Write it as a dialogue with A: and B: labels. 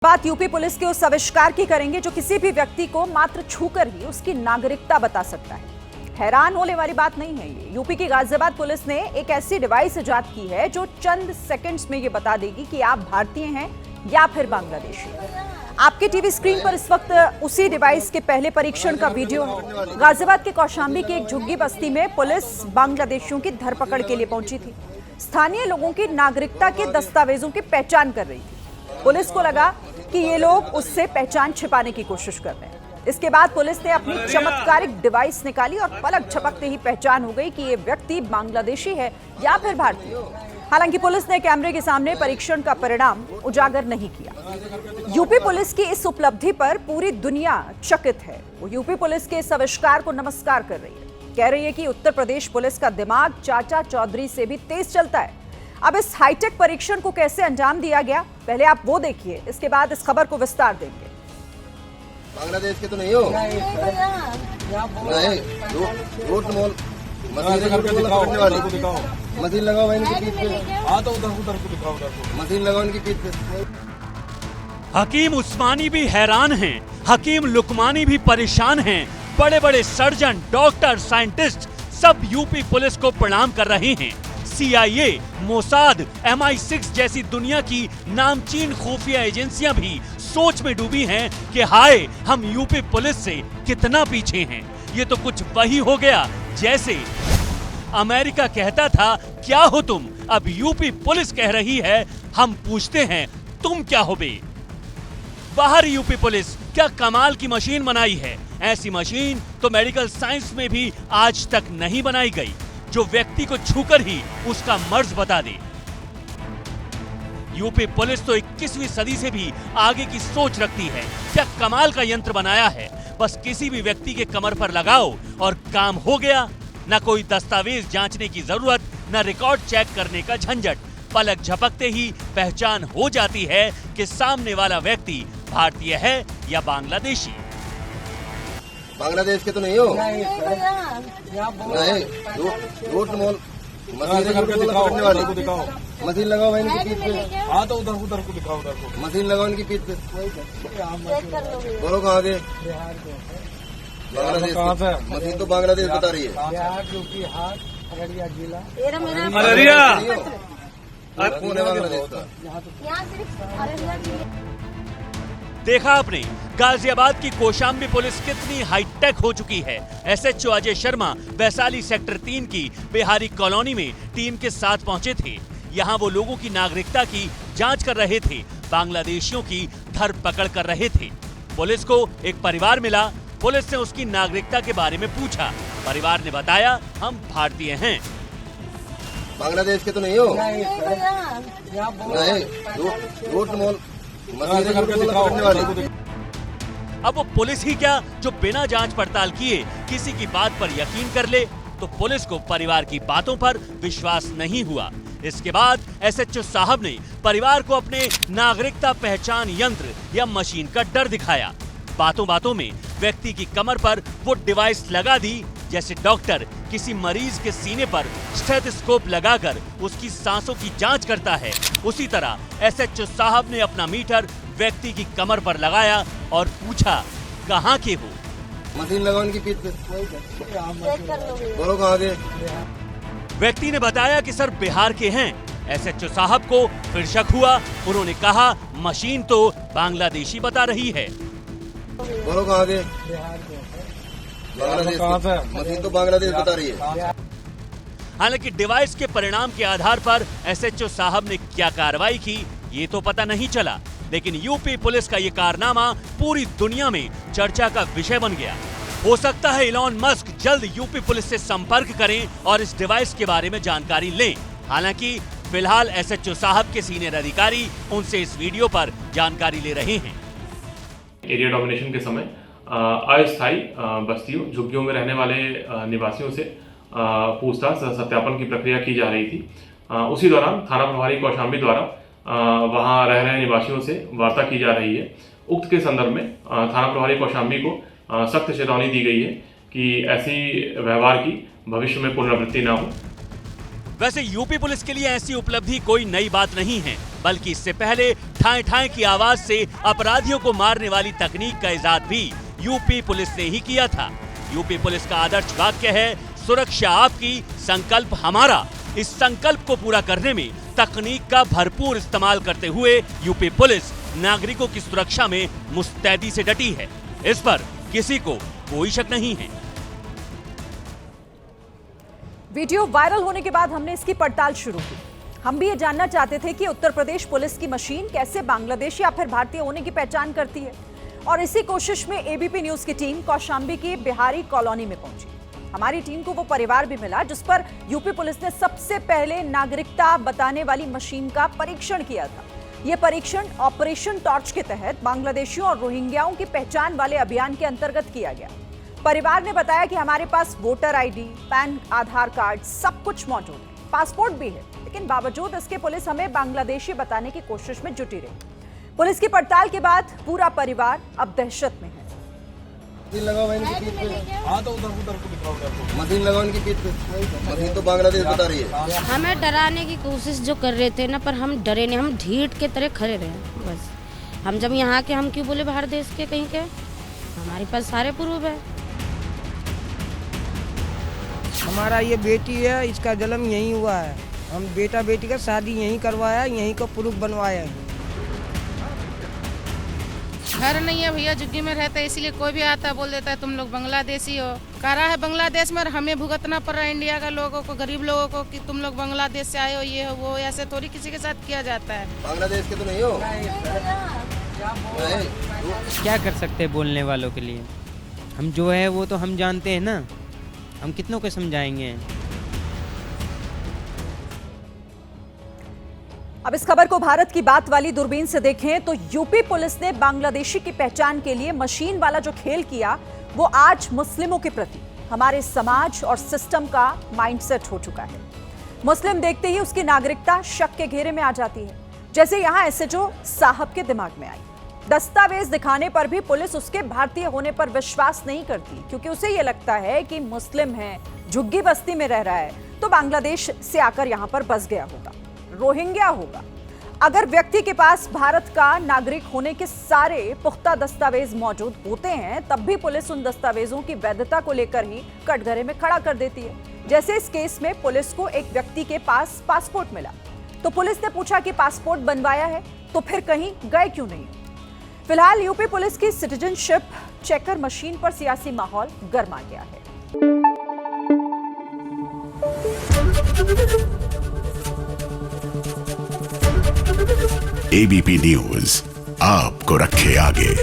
A: बात UP police के उस आविष्कार की करेंगे जो किसी भी व्यक्ति को मात्र छूकर ही उसकी नागरिकता बता सकता है। हैरान होने वाली बात नहीं है ये। यूपी की गाजियाबाद पुलिस ने एक ऐसी डिवाइस इजाद की है जो चंद सेकंड्स में ये बता देगी कि आप भारतीय हैं या फिर बांग्लादेशी। आपके टीवी स्क्रीन पर इस वक्त उसी डिवाइस के पहले परीक्षण का वीडियो है। गाजियाबाद के कौशाम्बी की एक झुग्गी बस्ती में पुलिस बांग्लादेशियों की धरपकड़ के लिए पहुंची थी। स्थानीय लोगों की नागरिकता के दस्तावेजों की पहचान कर रही थी। पुलिस को लगा कि ये लोग उससे पहचान छिपाने की कोशिश कर रहे हैं। इसके बाद पुलिस ने अपनी चमत्कारिक डिवाइस निकाली और पलक झपकते ही पहचान हो गई कि ये व्यक्ति बांग्लादेशी है या फिर भारतीय। हालांकि पुलिस ने कैमरे के सामने परीक्षण का परिणाम उजागर नहीं किया। यूपी पुलिस की इस उपलब्धि पर पूरी दुनिया चकित है। वो यूपी पुलिस के इस आविष्कार को नमस्कार कर रही है। कह रही है कि उत्तर प्रदेश पुलिस का दिमाग चाचा चौधरी से भी तेज चलता है। अब इस हाईटेक परीक्षण को कैसे अंजाम दिया गया, पहले आप वो देखिए, इसके बाद इस खबर को विस्तार देंगे।
B: बांग्लादेश के तो नहीं हो? नहीं, मशीन लगाओ इनकी पीठ पे। हाँ तो उधर को दिखाओ, मशीन लगाओ इनकी पीठ पे।
C: हकीम उस्मानी भी हैरान हैं, हकीम लुकमानी भी परेशान हैं। बड़े बड़े सर्जन, डॉक्टर, साइंटिस्ट सब यूपी पुलिस को प्रणाम कर रहे हैं। CIA, मोसाद, MI6 जैसी दुनिया की नामचीन खुफिया एजेंसियां भी सोच में डूबी हैं कि हाय, हम यूपी पुलिस से कितना पीछे हैं। ये तो कुछ वही हो गया जैसे अमेरिका कहता था क्या हो तुम, अब यूपी पुलिस कह रही है हम पूछते हैं तुम क्या हो बे। बाहर यूपी पुलिस क्या कमाल की मशीन बनाई है। ऐसी मशीन तो मेडिकल साइंस में भी आज तक नहीं बनाई गई जो व्यक्ति को छूकर ही उसका मर्ज बता दे। यूपी पुलिस तो 21वीं सदी से भी आगे की सोच रखती है। क्या कमाल का यंत्र बनाया है, बस किसी भी व्यक्ति के कमर पर लगाओ और काम हो गया। न कोई दस्तावेज जांचने की जरूरत, न रिकॉर्ड चेक करने का झंझट। पलक झपकते ही पहचान हो जाती है कि सामने वाला व्यक्ति भारतीय है या बांग्लादेशी।
B: बांग्लादेश के तो नहीं हो? नहीं, झूठ मोल। मशीन लगाओ इनकी पीठ पे। हाँ तो उधर को दिखाओ, उधर को मशीन लगाओ इनकी पीठ पे। बोलो कहाँ के? बांग्लादेश कहाँ से? मशीन तो बांग्लादेश बता रही है। बिहार, यूपी, अररिया जिला।
C: अररिया
B: कौन है बांग्लादेश का?
C: देखा आपने गाजियाबाद की कौशाम्बी पुलिस कितनी हाईटेक हो चुकी है। SHO अजय शर्मा वैशाली सेक्टर 3 की बिहारी कॉलोनी में टीम के साथ पहुंचे थे। यहां वो लोगों की नागरिकता की जांच कर रहे थे, बांग्लादेशियों की धरपकड़ कर रहे थे। पुलिस को एक परिवार मिला। पुलिस ने उसकी नागरिकता के बारे में पूछा। परिवार ने बताया हम भारतीय हैं।
B: बांग्लादेश के तो नहीं हो? नहीं, झूठ मोल।
C: अब वो पुलिस ही क्या जो बिना जांच पड़ताल किए किसी की बात पर यकीन कर ले, तो पुलिस को परिवार की बातों पर विश्वास नहीं हुआ। इसके बाद SHO साहब ने परिवार को अपने नागरिकता पहचान यंत्र या मशीन का डर दिखाया। बातों बातों में व्यक्ति की कमर पर वो डिवाइस लगा दी जैसे डॉक्टर किसी मरीज के सीने पर स्टेथोस्कोप लगाकर उसकी सांसों की जांच करता है। उसी तरह SHO साहब ने अपना मीटर व्यक्ति की कमर पर लगाया और पूछा कहाँ के हो।
B: मशीन लगाओ इनकी पीठ पे। बोलो कहाँ के?
C: व्यक्ति ने बताया कि सर बिहार के हैं। SHO साहब को फिर शक हुआ। उन्होंने कहा मशीन तो बांग्लादेशी बता रही है।
B: बोलो कहाँ के? बांग्लादेश कहाँ से? मशीन तो बांग्लादेश बता रही है।
C: हालांकि डिवाइस के परिणाम के आधार पर SHO साहब ने क्या कार्रवाई की ये तो पता नहीं चला, लेकिन यूपी पुलिस का ये कारनामा पूरी दुनिया में चर्चा का विषय बन गया। हो सकता है इलॉन मस्क जल्द यूपी पुलिस से संपर्क करें और इस डिवाइस के बारे में जानकारी लें। हालांकि फिलहाल SHO साहब के सीनियर अधिकारी उनसे इस वीडियो पर जानकारी ले रहे हैं।
D: एरिया डोमिनेशन के समय अस्थायी बस्तियों, झुग्गियों में रहने वाले निवासियों से पूछताछ, सत्यापन की प्रक्रिया की जा रही थी। उसी दौरान थाना प्रभारी कौशाम्बी द्वारा वहां रह रहे निवासियों से वार्ता की जा रही है। उक्त के संदर्भ में थाना प्रभारी कौशाम्बी को सख्त चेतावनी दी गई है कि ऐसी व्यवहार की भविष्य में पुनरावृत्ति न हो।
C: वैसे यूपी पुलिस के लिए ऐसी उपलब्धि कोई नई बात नहीं है। बल्कि इससे पहले ठाए ठाए की आवाज से अपराधियों को मारने वाली तकनीक का इजाद भी यूपी पुलिस ने ही किया था। यूपी पुलिस का आदर्श वाक्य है, सुरक्षा आपकी, संकल्प हमारा। इस संकल्प को पूरा करने में तकनीक का भरपूर इस्तेमाल करते हुए यूपी पुलिस नागरिकों की सुरक्षा में मुस्तैदी से डटी है। इस पर किसी को कोई शक नहीं है।
A: वीडियो वायरल होने के बाद हमने इसकी पड़ताल शुरू की। हम भी ये जानना चाहते थे कि उत्तर प्रदेश पुलिस की मशीन कैसे बांग्लादेश या फिर भारतीय होने की पहचान करती है, और इसी कोशिश में एबीपी न्यूज की टीम कौशांबी की बिहारी कॉलोनी में पहुंची। हमारी टीम को वो परिवार भी मिला जिस पर यूपी पुलिस ने सबसे पहले नागरिकता बताने वाली मशीन का परीक्षण किया था। यह परीक्षण ऑपरेशन टॉर्च के तहत बांग्लादेशियों और रोहिंग्याओं की पहचान वाले अभियान के अंतर्गत किया गया। परिवार ने बताया कि हमारे पास वोटर आईडी, पैन, आधार कार्ड सब कुछ मौजूद है, पासपोर्ट भी है, लेकिन बावजूद इसके पुलिस हमें बांग्लादेशी बताने की कोशिश में जुटी रही। पुलिस की पड़ताल के बाद पूरा परिवार अब दहशत में है।
B: मशीन लगाओ इनकी पीठ पे। हाँ तो उधर को दिखाओ, उधर को मशीन लगाओ इनकी पीठ पे। मशीन तो बांग्लादेश बता रही है।
E: हमें डराने की कोशिश जो कर रहे थे ना, पर हम डरे नहीं, हम ढीठ के तरह खड़े रहे। बस हम जब यहाँ के, हम क्यों बोले बाहर देश के कहीं के, हमारे पास सारे प्रूफ है।
F: हमारा ये बेटी है, इसका जन्म यहीं हुआ है। हम बेटा बेटी का शादी यहीं करवाया, यहीं का प्रूफ बनवाया है।
G: घर नहीं है भैया, झुग्गी में रहता है, इसीलिए कोई भी आता है बोल देता है तुम लोग बांग्लादेशी हो। कह रहा है बांग्लादेश में, और हमें भुगतना पड़ रहा है इंडिया का लोगों को, गरीब लोगों को, कि तुम लोग बांग्लादेश से आए हो, ये हो वो। ऐसे थोड़ी किसी के साथ किया जाता है।
B: बांग्लादेश के तो नहीं हो।
F: क्या कर सकते हैं बोलने वालों के लिए? हम जो है वो तो हम जानते हैं ना, हम कितनों को समझाएंगे।
A: अब इस खबर को भारत की बात वाली दूरबीन से देखें तो यूपी पुलिस ने बांग्लादेशी की पहचान के लिए मशीन वाला जो खेल किया, वो आज मुस्लिमों के प्रति हमारे समाज और सिस्टम का माइंडसेट हो चुका है। मुस्लिम देखते ही उसकी नागरिकता शक के घेरे में आ जाती है, जैसे यहां एसएचओ साहब के दिमाग में आई। दस्तावेज दिखाने पर भी पुलिस उसके भारतीय होने पर विश्वास नहीं करती, क्योंकि उसे यह लगता है कि मुस्लिम है, झुग्गी बस्ती में रह रहा है, तो बांग्लादेश से आकर यहां पर बस गया होगा, रोहिंग्या होगा। अगर व्यक्ति के पास भारत का नागरिक होने के सारे पुख्ता दस्तावेज मौजूद होते हैं, तब भी पुलिस उन दस्तावेजों की वैधता को लेकर ही कटघरे में खड़ा कर देती है। जैसे इस केस में पुलिस को एक व्यक्ति के पास पासपोर्ट मिला, तो पुलिस ने पूछा कि पासपोर्ट बनवाया है, तो फिर कहीं गए क्यों नहीं। फिलहाल यूपी पुलिस की सिटीजनशिप चेकर मशीन पर सियासी माहौल गर्मा गया है।
H: एबीपी न्यूज आपको रखे आगे।